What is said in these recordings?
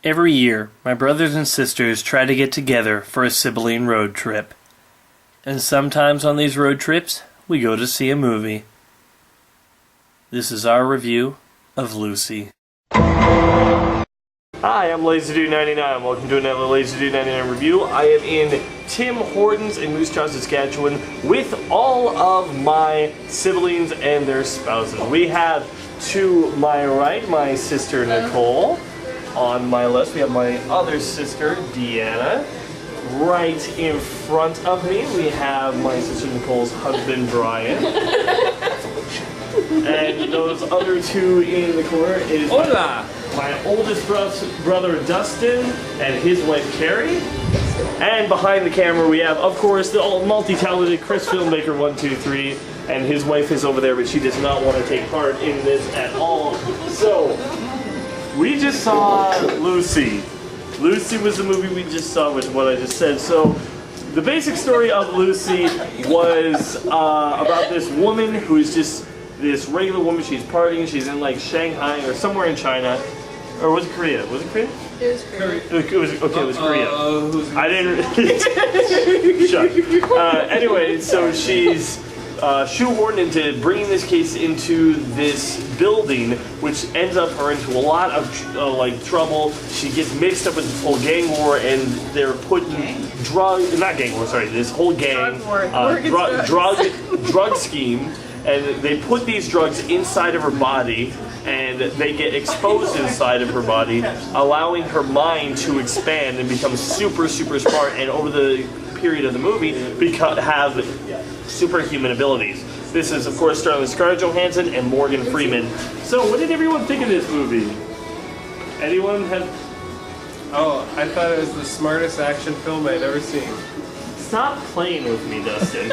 Every year, my brothers and sisters try to get together for a sibling road trip. And sometimes on these road trips, we go to see a movie. This is our review of Lucy. Hi, I'm LazyDude99. Welcome to another LazyDude99 review. I am in Tim Hortons in Moose Jaw, Saskatchewan with all of my siblings and their spouses. We have to my right, my sister Nicole. On my left, we have my other sister, Deanna. Right in front of me, we have my sister Nicole's husband, Brian. And those other two in the corner is my oldest brother, Dustin, and his wife, Carrie. And behind the camera, we have, of course, the multi-talented Chris Filmmaker 123, and his wife is over there, but she does not want to take part in this at all. So, we just saw Lucy. Lucy was the movie we just saw, which is what I just said. So, the basic story of Lucy was about this woman who is just this regular woman. She's partying. She's in like Shanghai or somewhere in China. Or was it Korea? Was it Korea? It was Korea. It was Korea. I didn't... Shut. Anyway, so she's shoehorned into bringing this case into this building, which ends up her into a lot of like trouble. She gets mixed up with this whole gang war, and they're putting this whole gang drug scheme, and they put these drugs inside of her body, and they get exposed inside of her body, allowing her mind to expand and become super smart, and over the period of the movie have superhuman abilities. This is, of course, starring with Scarlett Johansson and Morgan Freeman. So, what did everyone think of this movie? Anyone have... Oh, I thought it was the smartest action film I'd ever seen. Stop playing with me, Dustin.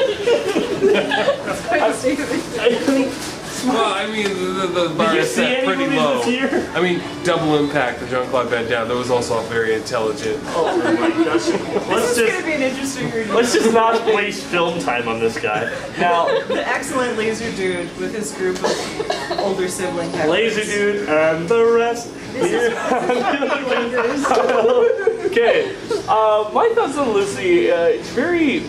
Well, I mean, the bar is set pretty low. I mean, Double Impact, the Jean-Claude Van Damme, that was also very intelligent. Oh my gosh. This is going to be an interesting review. Let's just not waste film time on this guy. Now, the excellent Laser Dude with his group of older sibling characters. Laser Dude and the rest. Okay. My thoughts on Lucy, it's very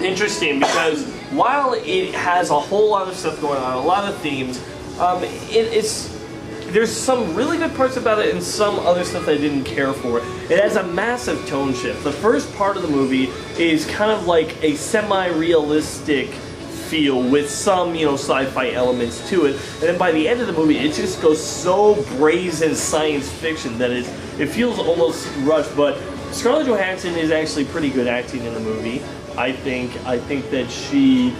interesting because while it has a whole lot of stuff going on, a lot of themes, there's some really good parts about it and some other stuff that I didn't care for. It has a massive tone shift. The first part of the movie is kind of like a semi-realistic feel with some, sci-fi elements to it. And then by the end of the movie, it just goes so brazen science fiction that it feels almost rushed. But Scarlett Johansson is actually pretty good acting in the movie. I think that she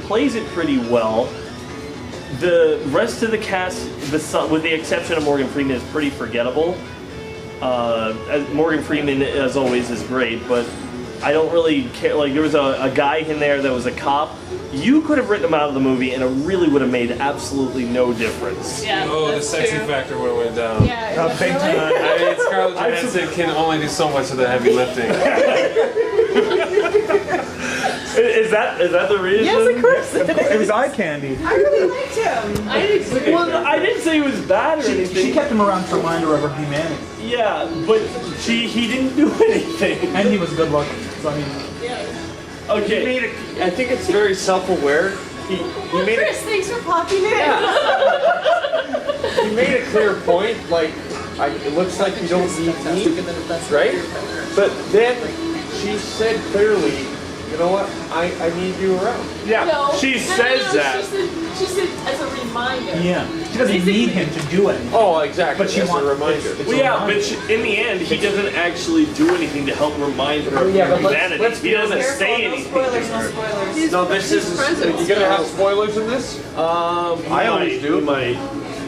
plays it pretty well. The rest of the cast, with the exception of Morgan Freeman, is pretty forgettable. Morgan Freeman, as always, is great, but I don't really care. Like, there was a guy in there that was a cop. You could have written him out of the movie, and it really would have made absolutely no difference. Yeah, the sexy factor would have went down. Yeah, I mean, Scarlett Johansson can only do so much of the heavy lifting. Is that the reason? Yes, of course. It was eye candy. I really liked him. I didn't say he was bad or anything. She kept him around to remind her of her humanity. Yeah, but he didn't do anything. And he was good looking. So, I mean... Okay. I think it's very self-aware. He made Chris, thanks for popping in. he made a clear point, like, it looks like you don't need me, right? But then she said clearly, you know what, I need you around. Yeah, she says that. She said as a reminder. Yeah. She doesn't need him to do anything. Oh, exactly. But she That's wants a reminder. Well, yeah, but in the end, he doesn't actually do anything to help remind her of yeah, her but humanity. He doesn't say anything. No spoilers, no spoilers. No, this is. You gonna have spoilers in this? I always do.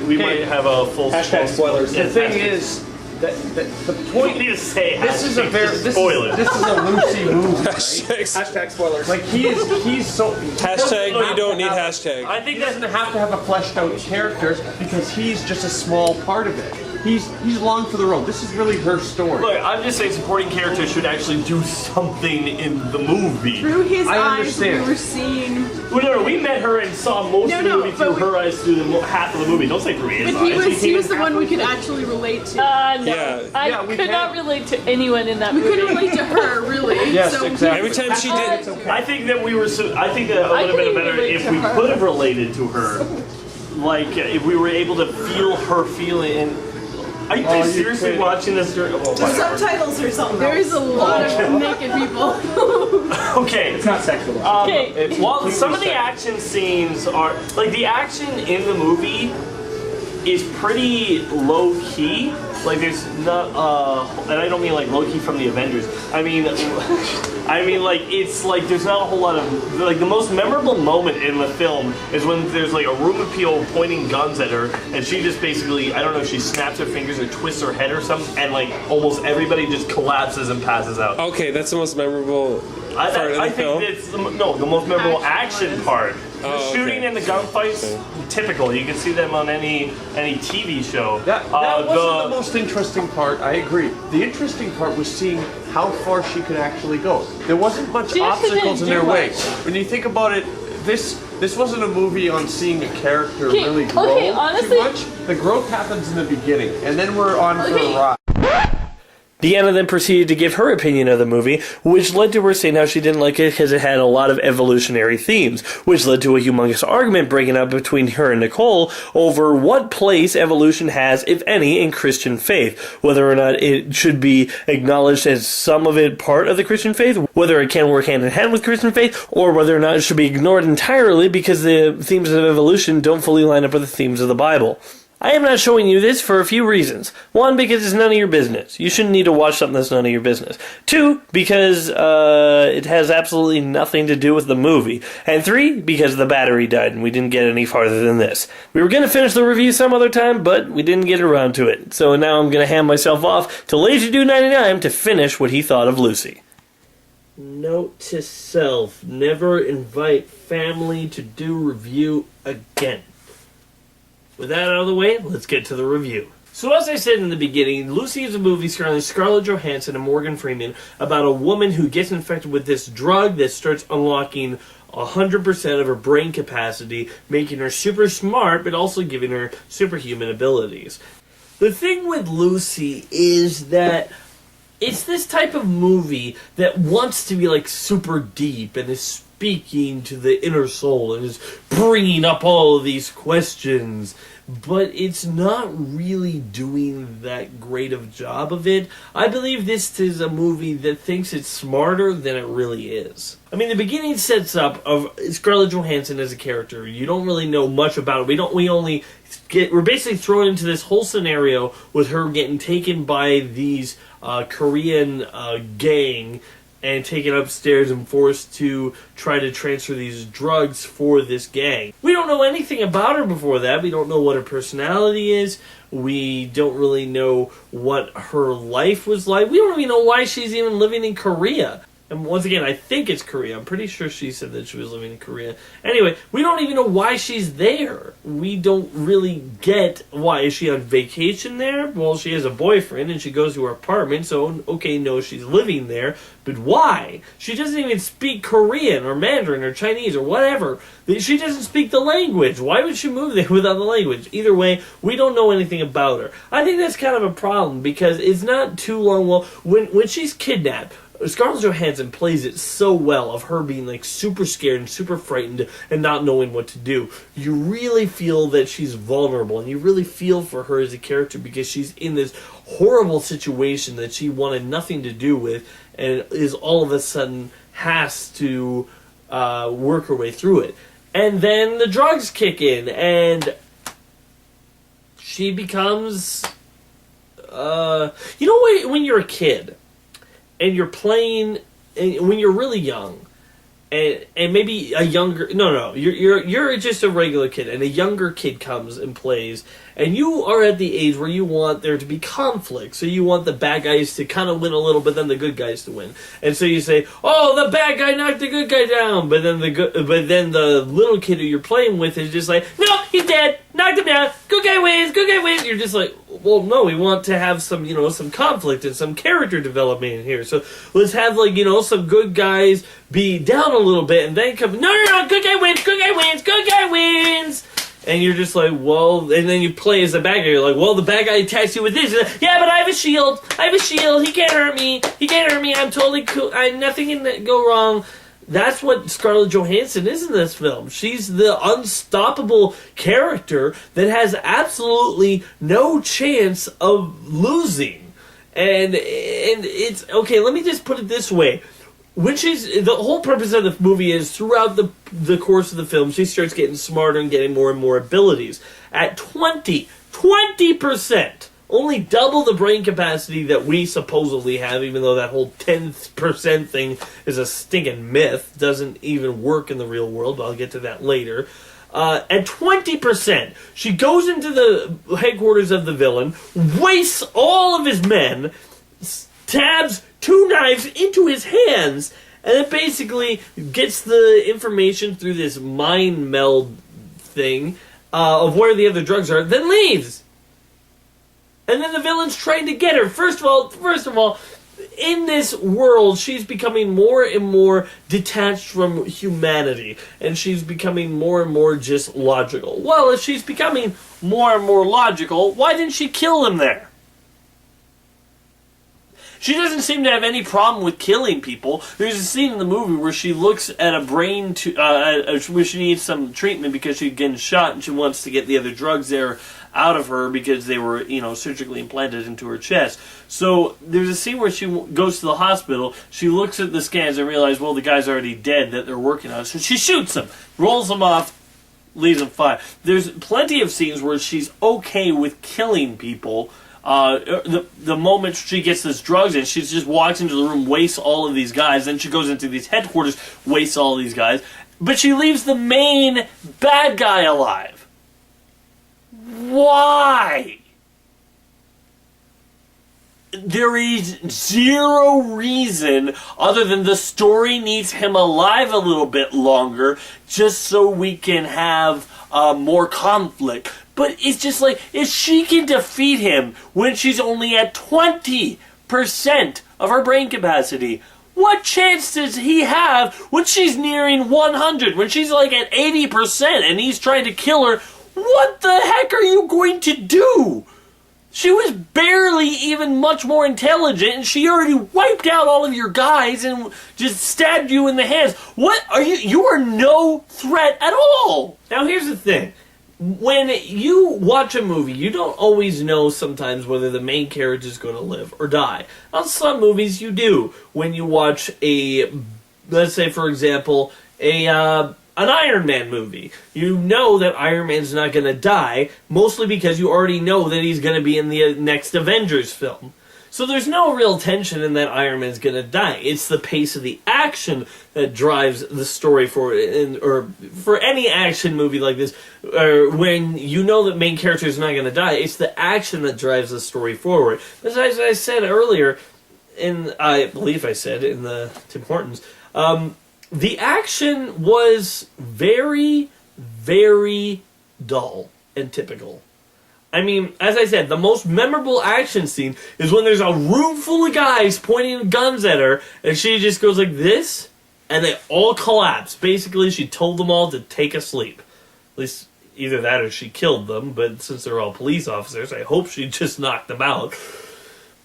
We might have a full spoilers. The thing is, the point. You need to say this is a spoilers. This is a Lucy movie. Right? Hashtag spoilers. Like he's so. Hashtag you don't need hashtag. I think He doesn't have to have a fleshed out character because he's just a small part of it. he's along for the road. This is really her story. Look, I'm just saying supporting characters should actually do something in the movie. Through his I eyes, understand. we were seeing. Well, no, we met her and saw most of the movie through her eyes through half of the movie. Don't say through his But eyes. he was the one we could actually relate to. No. Yeah. I Yeah, we could can. not relate to anyone in that We movie. couldn't relate to her, really. Yes, so exactly. Every time she did, I think that we were. I think that it would have been couldn't better relate if to we her. could have related to her. Like if we were able to feel her feeling. Are you guys you seriously kidding. watching this? The subtitles or something. There is a lot of naked people. Okay. It's not sexual. Okay. While some of the action scenes are like the action in the movie is pretty low key. Like there's not and I don't mean like low key from the Avengers. I mean like it's like there's not a whole lot of like the most memorable moment in the film is when there's like a room of people pointing guns at her and she just basically I don't know if she snaps her fingers or twists her head or something and like almost everybody just collapses and passes out. okay, that's the most memorable part of the I film. think it's the most memorable action part. The Oh, shooting okay. and the gunfights, typical. You can see them on any TV show. That wasn't the most interesting part, I agree. The interesting part was seeing how far she could actually go. There wasn't much She actually obstacles in didn't their do way. much. When you think about it, this wasn't a movie on seeing a character Okay, really grow okay, honestly- too much. The growth happens in the beginning, and then we're on for Okay. a ride. Deanna then proceeded to give her opinion of the movie, which led to her saying how she didn't like it because it had a lot of evolutionary themes, which led to a humongous argument breaking out between her and Nicole over what place evolution has, if any, in Christian faith, whether or not it should be acknowledged as some of it part of the Christian faith, whether it can work hand in hand with Christian faith, or whether or not it should be ignored entirely because the themes of evolution don't fully line up with the themes of the Bible. I am not showing you this for a few reasons. One, because it's none of your business. You shouldn't need to watch something that's none of your business. Two, because it has absolutely nothing to do with the movie. And three, because the battery died and we didn't get any farther than this. We were going to finish the review some other time, but we didn't get around to it. So now I'm going to hand myself off to Lazy Dude 99 to finish what he thought of Lucy. Note to self, never invite family to do review again. With that out of the way, let's get to the review. So as I said in the beginning, Lucy is a movie starring Scarlett Johansson and Morgan Freeman about a woman who gets infected with this drug that starts unlocking 100% of her brain capacity, making her super smart, but also giving her superhuman abilities. The thing with Lucy is that it's this type of movie that wants to be like super deep and is speaking to the inner soul and is bringing up all of these questions, but it's not really doing that great of a job of it. I believe this is a movie that thinks it's smarter than it really is. I mean, the beginning sets up of Scarlett Johansson as a character. You don't really know much about it. We're basically thrown into this whole scenario with her getting taken by these Korean gang and taken upstairs and forced to try to transfer these drugs for this gang. We don't know anything about her before that. We don't know what her personality is. We don't really know what her life was like. We don't even know why she's even living in Korea. And once again, I think it's Korea. I'm pretty sure she said that she was living in Korea. Anyway, we don't even know why she's there. We don't really get why. Is she on vacation there? Well, she has a boyfriend and she goes to her apartment, so okay, no, she's living there. But why? She doesn't even speak Korean or Mandarin or Chinese or whatever. She doesn't speak the language. Why would she move there without the language? Either way, we don't know anything about her. I think that's kind of a problem because it's not too long. Well, when she's kidnapped, Scarlett Johansson plays it so well of her being like super scared and super frightened and not knowing what to do. You really feel that she's vulnerable and you really feel for her as a character because she's in this horrible situation that she wanted nothing to do with and is all of a sudden has to work her way through it. And then the drugs kick in and she becomes when you're a kid and you're playing, and when you're really young, and maybe a younger, you're just a regular kid, and a younger kid comes and plays, and you are at the age where you want there to be conflict, so you want the bad guys to kind of win a little, but then the good guys to win, and so you say, "Oh, the bad guy knocked the good guy down," but then the little kid who you're playing with is just like, "No, he's dead, knocked him down, good guy wins." You're just like, well, no, we want to have some, some conflict and some character development in here. So let's have, some good guys be down a little bit and then come, no, good guy wins, good guy wins, good guy wins. And you're just like, well, and then you play as the bad guy. You're like, well, the bad guy attacks you with this. Like, yeah, but I have a shield. He can't hurt me. I'm totally cool. Nothing can go wrong. That's what Scarlett Johansson is in this film. She's the unstoppable character that has absolutely no chance of losing. And it's, okay, let me just put it this way. The whole purpose of the movie is throughout the course of the film, she starts getting smarter and getting more and more abilities. At 20%, only double the brain capacity that we supposedly have, even though that whole 10% thing is a stinking myth, doesn't even work in the real world, but I'll get to that later. At 20%, she goes into the headquarters of the villain, wastes all of his men, stabs 2 knives into his hands, and it basically gets the information through this mind meld thing of where the other drugs are, then leaves. And then the villain's trying to get her. First of all, in this world, she's becoming more and more detached from humanity, and she's becoming more and more just logical. Well, if she's becoming more and more logical, why didn't she kill him there? She doesn't seem to have any problem with killing people. There's a scene in the movie where she looks at a brain where she needs some treatment because she's getting shot and she wants to get the other drugs there out of her because they were, surgically implanted into her chest. So there's a scene where she goes to the hospital, she looks at the scans and realizes, well, the guy's already dead that they're working on. So she shoots him, rolls him off, leaves him fine. There's plenty of scenes where she's okay with killing people. The moment she gets this drugs in, she just walks into the room, wastes all of these guys, then she goes into these headquarters, wastes all of these guys, but she leaves the main bad guy alive. Why? There is zero reason other than the story needs him alive a little bit longer just so we can have more conflict. But it's just like, if she can defeat him when she's only at 20% of her brain capacity, what chance does he have when she's nearing 100, when she's like at 80% and he's trying to kill her? What the heck are you going to do? She was barely even much more intelligent, and she already wiped out all of your guys and just stabbed you in the hands. What are you? You are no threat at all. Now here's the thing. When you watch a movie, you don't always know sometimes whether the main character is going to live or die. On some movies, you do. When you watch let's say, for example, an Iron Man movie, you know that Iron Man's not going to die, mostly because you already know that he's going to be in the next Avengers film. So there's no real tension in that Iron Man's going to die. It's the pace of the action that drives the story or for any action movie like this, when you know that main character is not going to die, it's the action that drives the story forward. As I said earlier, I believe I said in the Tim Hortons, the action was very, very dull and typical. I mean, as I said, the most memorable action scene is when there's a room full of guys pointing guns at her, and she just goes like this, and they all collapse. Basically, she told them all to take a sleep. At least, either that or she killed them, but since they're all police officers, I hope she just knocked them out.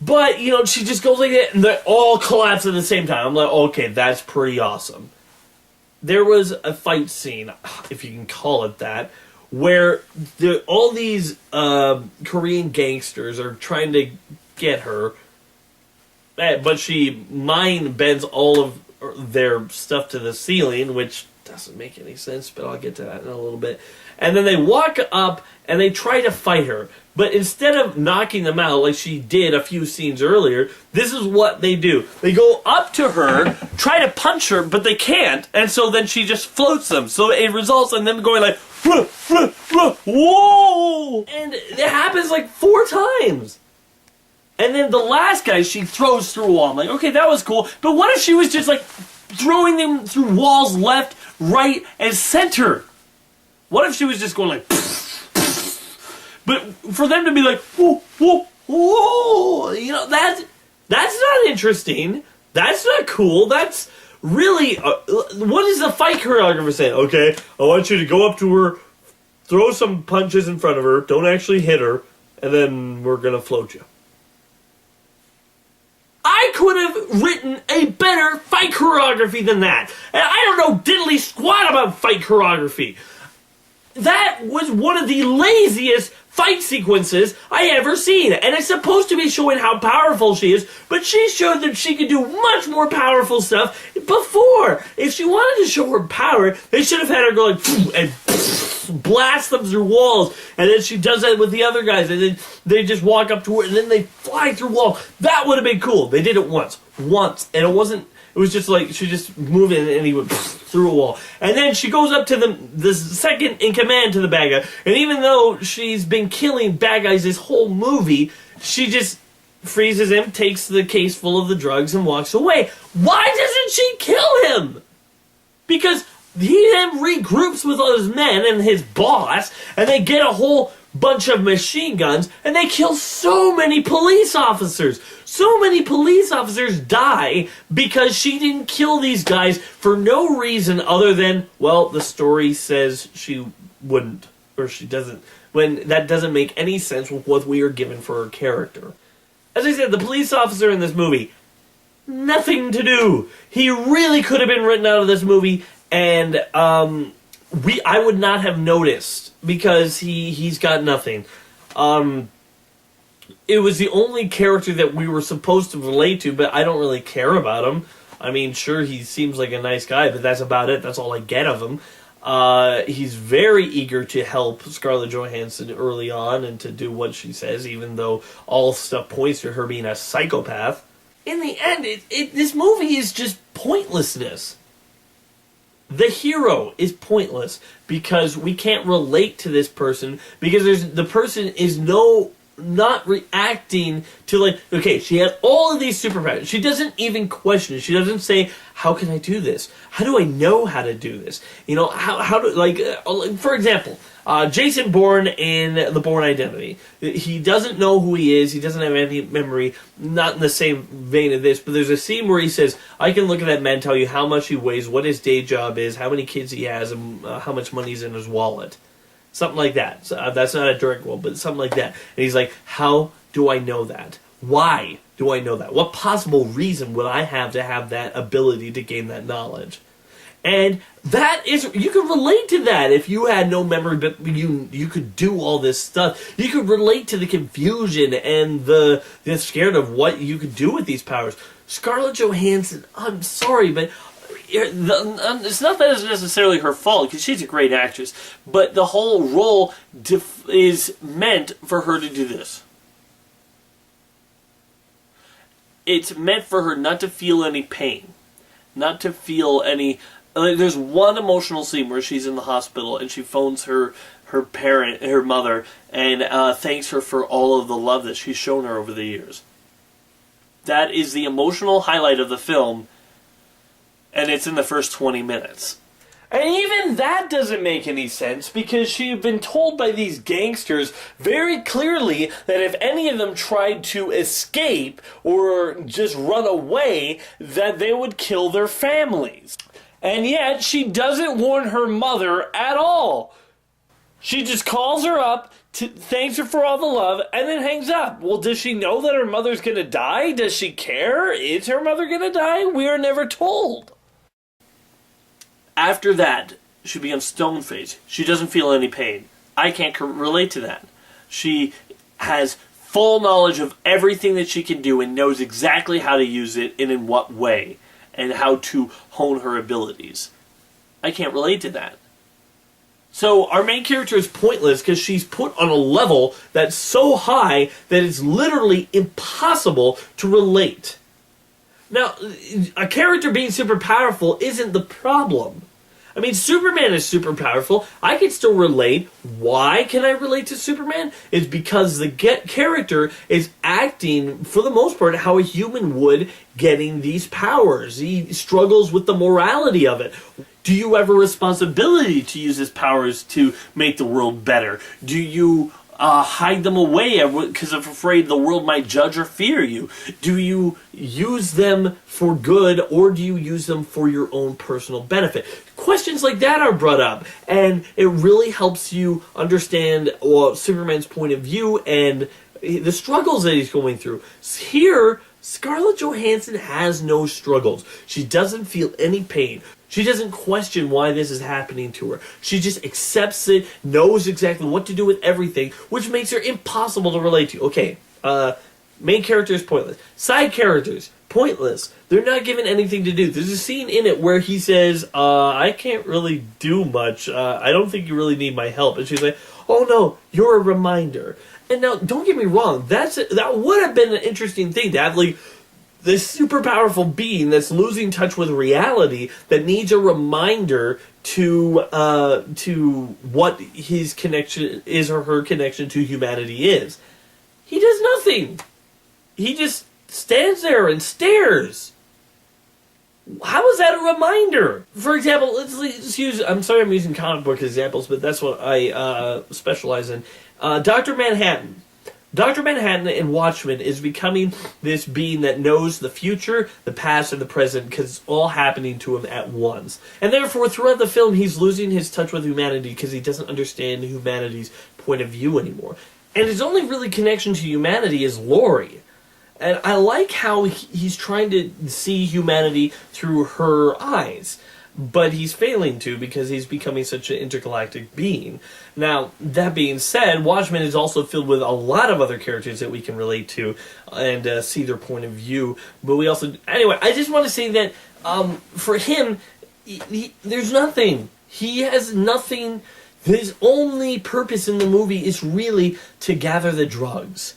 But, she just goes like that, and they all collapse at the same time. I'm like, okay, that's pretty awesome. There was a fight scene, if you can call it that, where all these Korean gangsters are trying to get her, but she mind bends all of their stuff to the ceiling, which doesn't make any sense, but I'll get to that in a little bit. And then they walk up and they try to fight her, but instead of knocking them out like she did a few scenes earlier, this is what they do. They go up to her, try to punch her, but they can't, and so then she just floats them. So it results in them going like, whoa! And it happens like 4 times. And then the last guy, she throws through a wall. I'm like, okay, that was cool. But what if she was just like throwing them through walls left, right, and center? What if she was just going like... But for them to be like, whoa, whoa, whoa, you know, that's not interesting. That's not cool. That's really, what is the fight choreographer saying? Okay, I want you to go up to her, throw some punches in front of her, don't actually hit her, and then we're gonna float you. I could have written a better fight choreography than that. And I don't know diddly squat about fight choreography. That was one of the laziest fight sequences I ever seen. And it's supposed to be showing how powerful she is, but she showed that she could do much more powerful stuff before. If she wanted to show her power, they should have had her go like, and blast them through walls. And then she does that with the other guys, and then they just walk up to her, and then they fly through walls. That would have been cool. They did it once. And it wasn't, it was just like, she just moved in, and he went through a wall. And then she goes up to the second in command to the bad guy, and even though she's been killing bad guys this whole movie, she just freezes him, takes the case full of the drugs, and walks away. Why doesn't she kill him? Because he then regroups with all his men and his boss, and they get a whole bunch of machine guns, and they kill so many police officers. So many police officers die because she didn't kill these guys for no reason other than, well, the story says she wouldn't, or she doesn't, when that doesn't make any sense with what we are given for her character. As I said, the police officer in this movie, nothing to do. He really could have been written out of this movie, and I would not have noticed because he's got nothing. It was the only character that we were supposed to relate to, but I don't really care about him. I mean, sure, he seems like a nice guy, but that's about it. That's all I get of him. He's very eager to help Scarlett Johansson early on and to do what she says, even though all stuff points to her being a psychopath. In the end, this movie is just pointlessness. The hero is pointless because we can't relate to this person because the person is not reacting to, like, okay, she has all of these superpowers. She doesn't even question it. She doesn't say, how can I do this? How do I know how to do this? You know, how do, like, for example, Jason Bourne in The Bourne Identity. He doesn't know who he is. He doesn't have any memory. Not in the same vein of this, but there's a scene where he says, I can look at that man, tell you how much he weighs, what his day job is, how many kids he has, and how much money's in his wallet. Something like that. So, that's not a direct quote, but something like that. And he's like, how do I know that? Why do I know that? What possible reason would I have to have that ability to gain that knowledge? And that is, you can relate to that if you had no memory, but you could do all this stuff. You could relate to the confusion and the scared of what you could do with these powers. Scarlett Johansson, I'm sorry, but it's not that it's necessarily her fault, because she's a great actress, but the whole role is meant for her to do this. It's meant for her not to feel any pain, not to feel any... There's one emotional scene where she's in the hospital and she phones her mother, and thanks her for all of the love that she's shown her over the years. That is the emotional highlight of the film, and it's in the first 20 minutes. And even that doesn't make any sense, because she had been told by these gangsters very clearly that if any of them tried to escape or just run away, that they would kill their families. And yet, she doesn't warn her mother at all. She just calls her up, thanks her for all the love, and then hangs up. Well, does she know that her mother's gonna die? Does she care? Is her mother gonna die? We are never told. After that, she becomes stone-faced. She doesn't feel any pain. I can't relate to that. She has full knowledge of everything that she can do and knows exactly how to use it and in what way, and how to hone her abilities. I can't relate to that. So our main character is pointless because she's put on a level that's so high that it's literally impossible to relate. Now, a character being super powerful isn't the problem. I mean, Superman is super powerful. I can still relate. Why can I relate to Superman? It's because the character is acting, for the most part, how a human would getting these powers. He struggles with the morality of it. Do you have a responsibility to use his powers to make the world better? Do you hide them away because of afraid the world might judge or fear you? Do you use them for good, or do you use them for your own personal benefit? Questions like that are brought up, and it really helps you understand Superman's point of view and the struggles that he's going through. Here, Scarlett Johansson has no struggles. She doesn't feel any pain. She doesn't question why this is happening to her. She just accepts it, knows exactly what to do with everything, which makes her impossible to relate to. Okay, main character is pointless. Side characters, pointless. They're not given anything to do. There's a scene in it where he says, I can't really do much. I don't think you really need my help. And she's like, oh no, you're a reminder. And now, don't get me wrong, that would have been an interesting thing to have, like, this super powerful being that's losing touch with reality that needs a reminder to what his connection is or her connection to humanity is. He does nothing. He just stands there and stares. How is that a reminder? For example, let's use, I'm sorry I'm using comic book examples, but that's what I specialize in. Dr. Manhattan. Dr. Manhattan in Watchmen is becoming this being that knows the future, the past, and the present because it's all happening to him at once. And therefore, throughout the film, he's losing his touch with humanity because he doesn't understand humanity's point of view anymore. And his only really connection to humanity is Laurie. And I like how he's trying to see humanity through her eyes. But he's failing to because he's becoming such an intergalactic being. Now, that being said, Watchmen is also filled with a lot of other characters that we can relate to and see their point of view. But we also... Anyway, I just want to say that for him, there's nothing. He has nothing. His only purpose in the movie is really to gather the drugs.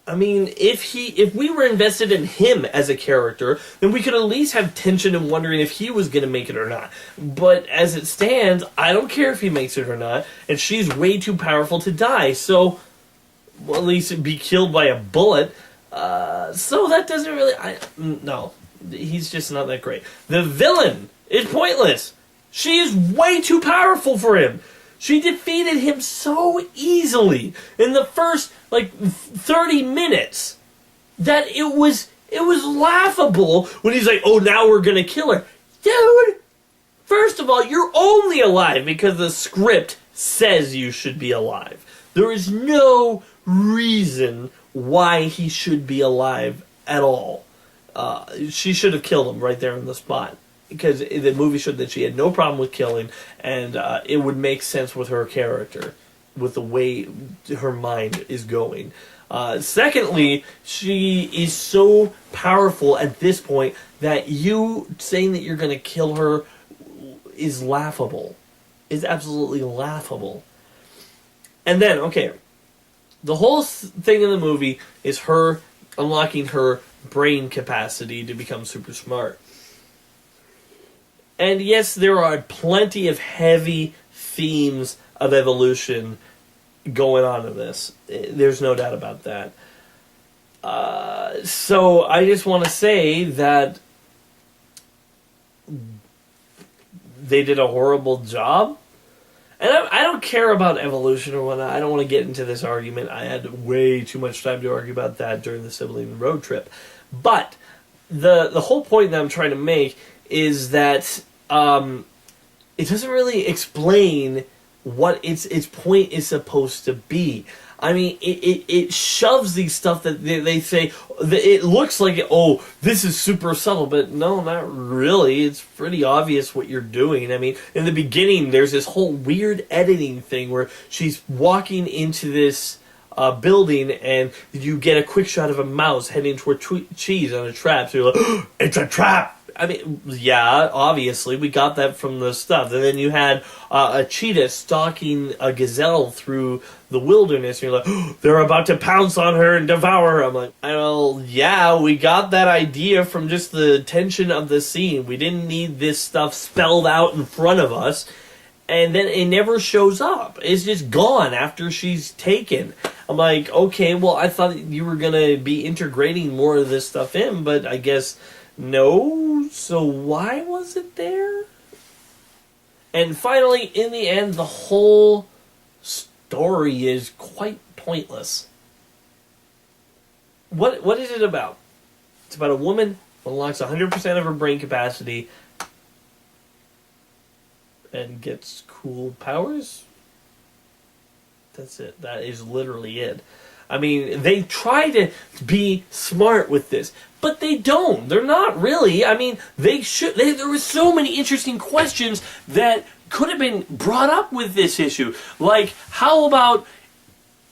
I mean, if we were invested in him as a character, then we could at least have tension and wondering if he was going to make it or not. But as it stands, I don't care if he makes it or not, and she's way too powerful to die, so, well, at least be killed by a bullet. So that doesn't really... no, he's just not that great. The villain is pointless. She is way too powerful for him. She defeated him so easily in the first, 30 minutes that it was laughable when he's like, oh, now we're going to kill her. Dude, first of all, you're only alive because the script says you should be alive. There is no reason why he should be alive at all. She should have killed him right there on the spot. Because the movie showed that she had no problem with killing, and it would make sense with her character, with the way her mind is going. Secondly, she is so powerful at this point that you saying that you're going to kill her is laughable. Is absolutely laughable. And then, okay, the whole thing in the movie is her unlocking her brain capacity to become super smart. And yes, there are plenty of heavy themes of evolution going on in this. There's no doubt about that. So I just want to say that they did a horrible job. And I don't care about evolution or whatnot. I don't want to get into this argument. I had way too much time to argue about that during the sibling road trip. But the whole point that I'm trying to make is that it doesn't really explain what its point is supposed to be. I mean, it shoves these stuff that they say, it looks like, oh, this is super subtle, but no, not really. It's pretty obvious what you're doing. I mean, in the beginning, there's this whole weird editing thing where she's walking into this building, and you get a quick shot of a mouse heading toward cheese on a trap, so you're like, oh, it's a trap! I mean, yeah, obviously, we got that from the stuff. And then you had a cheetah stalking a gazelle through the wilderness, and you're like, oh, they're about to pounce on her and devour her. I'm like, well, yeah, we got that idea from just the tension of the scene. We didn't need this stuff spelled out in front of us. And then it never shows up. It's just gone after she's taken. I'm like, okay, well, I thought you were going to be integrating more of this stuff in, but I guess... no, so why was it there? And finally, in the end, the whole story is quite pointless. What is it about? It's about a woman who unlocks 100% of her brain capacity and gets cool powers? That's it. That is literally it. I mean, they try to be smart with this, but they don't. They're not really. I mean, they should. There were so many interesting questions that could have been brought up with this issue. Like, how about,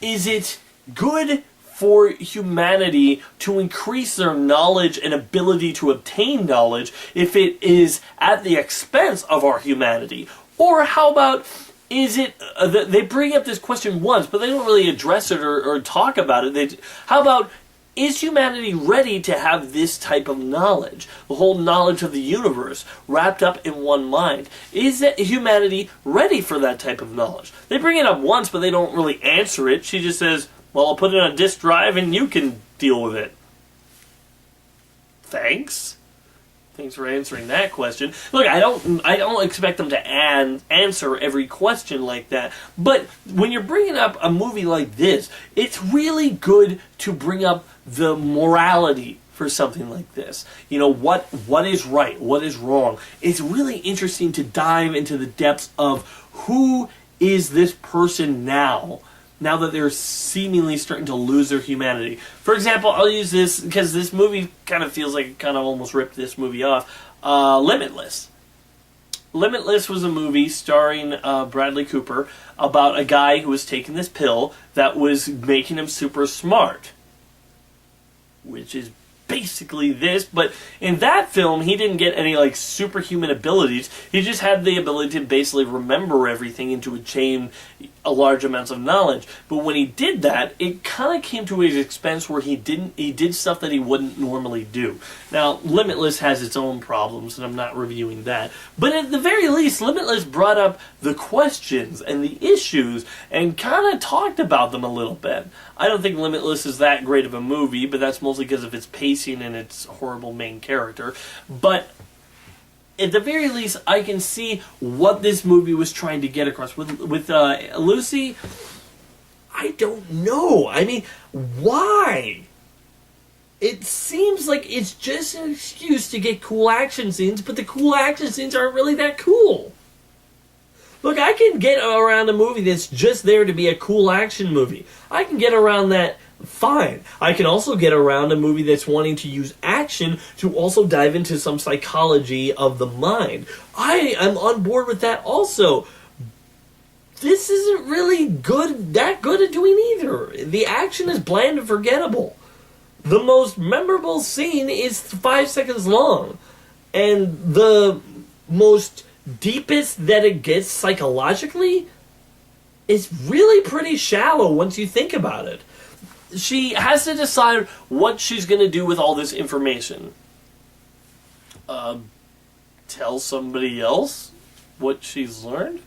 is it good for humanity to increase their knowledge and ability to obtain knowledge if it is at the expense of our humanity? Or how about, is it, they bring up this question once, but they don't really address it or talk about it. How about, is humanity ready to have this type of knowledge? The whole knowledge of the universe wrapped up in one mind. Is humanity ready for that type of knowledge? They bring it up once, but they don't really answer it. She just says, well, I'll put it on a disk drive and you can deal with it. Thanks. Thanks for answering that question. Look, I don't expect them to answer every question like that. But when you're bringing up a movie like this, it's really good to bring up the morality for something like this. You know, what is right, what is wrong. It's really interesting to dive into the depths of who is this person now that they're seemingly starting to lose their humanity. For example, I'll use this because this movie kind of feels like it kind of almost ripped this movie off. Limitless. Limitless was a movie starring Bradley Cooper about a guy who was taking this pill that was making him super smart. Which is basically this, but in that film he didn't get any like superhuman abilities. He just had the ability to basically remember everything and to attain a large amounts of knowledge. But when he did that, it kind of came to his expense where he did stuff that he wouldn't normally do. Now, Limitless has its own problems, and I'm not reviewing that. But at the very least, Limitless brought up the questions and the issues and kind of talked about them a little bit. I don't think Limitless is that great of a movie, but that's mostly because of its pacing and its horrible main character. But at the very least, I can see what this movie was trying to get across. With Lucy, I don't know. I mean, why? It seems like it's just an excuse to get cool action scenes, but the cool action scenes aren't really that cool. Look, I can get around a movie that's just there to be a cool action movie. I can get around that fine. I can also get around a movie that's wanting to use action to also dive into some psychology of the mind. I am on board with that also. This isn't really that good at doing either. The action is bland and forgettable. The most memorable scene is 5 seconds long. And the most deepest that it gets psychologically is really pretty shallow once you think about it. She has to decide what she's going to do with all this information. Tell somebody else what she's learned?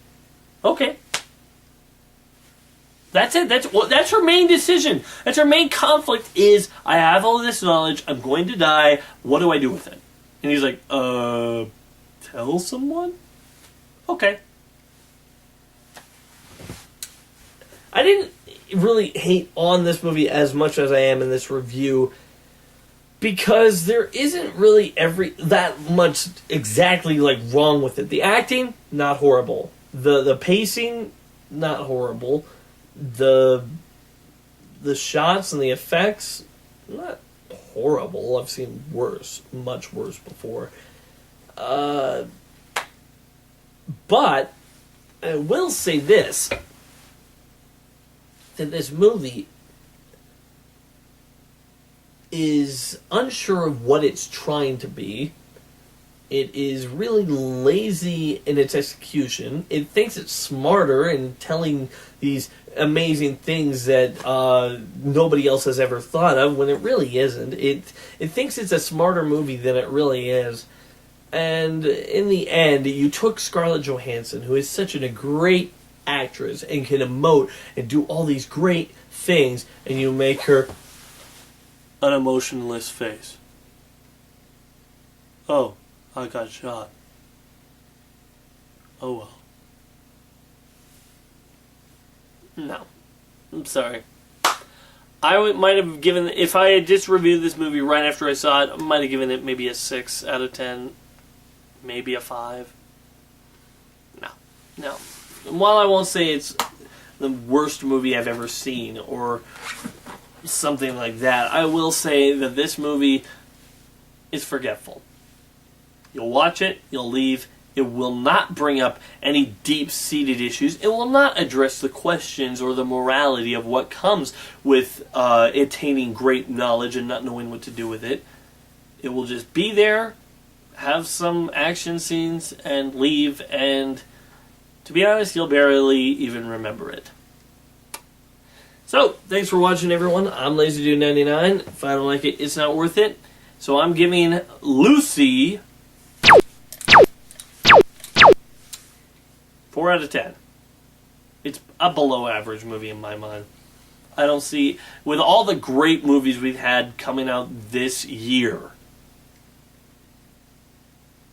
Okay. That's it. That's her main decision. That's her main conflict is, I have all this knowledge, I'm going to die, what do I do with it? And he's like, tell someone? Okay. I didn't really hate on this movie as much as I am in this review because there isn't really that much exactly like wrong with it. The acting, not horrible. The pacing, not horrible. The shots and the effects, not horrible. I've seen worse, much worse before. But I will say this, that this movie is unsure of what it's trying to be. It is really lazy in its execution. It thinks it's smarter in telling these amazing things that nobody else has ever thought of when it really isn't. It thinks it's a smarter movie than it really is. And in the end, you took Scarlett Johansson, who is such a great actress and can emote and do all these great things, and you make her an emotionless face. Oh, I got shot. Oh well. No. I'm sorry. Might have given, if I had just reviewed this movie right after I saw it, I might have given it maybe a 6 out of 10. Maybe a 5. No. And while I won't say it's the worst movie I've ever seen or something like that, I will say that this movie is forgetful. You'll watch it, you'll leave. It will not bring up any deep-seated issues. It will not address the questions or the morality of what comes with attaining great knowledge and not knowing what to do with it. It will just be there, have some action scenes, and leave, and to be honest, you'll barely even remember it. So, thanks for watching, everyone. I'm LazyDude99. If I don't like it, it's not worth it. So I'm giving Lucy 4 out of 10. It's a below average movie in my mind. I don't see, with all the great movies we've had coming out this year,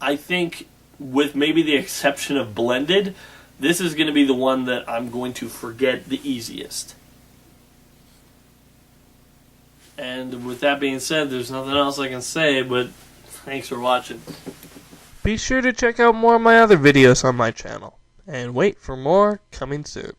I think, with maybe the exception of Blended, this is going to be the one that I'm going to forget the easiest. And with that being said, there's nothing else I can say, but thanks for watching. Be sure to check out more of my other videos on my channel, and wait for more coming soon.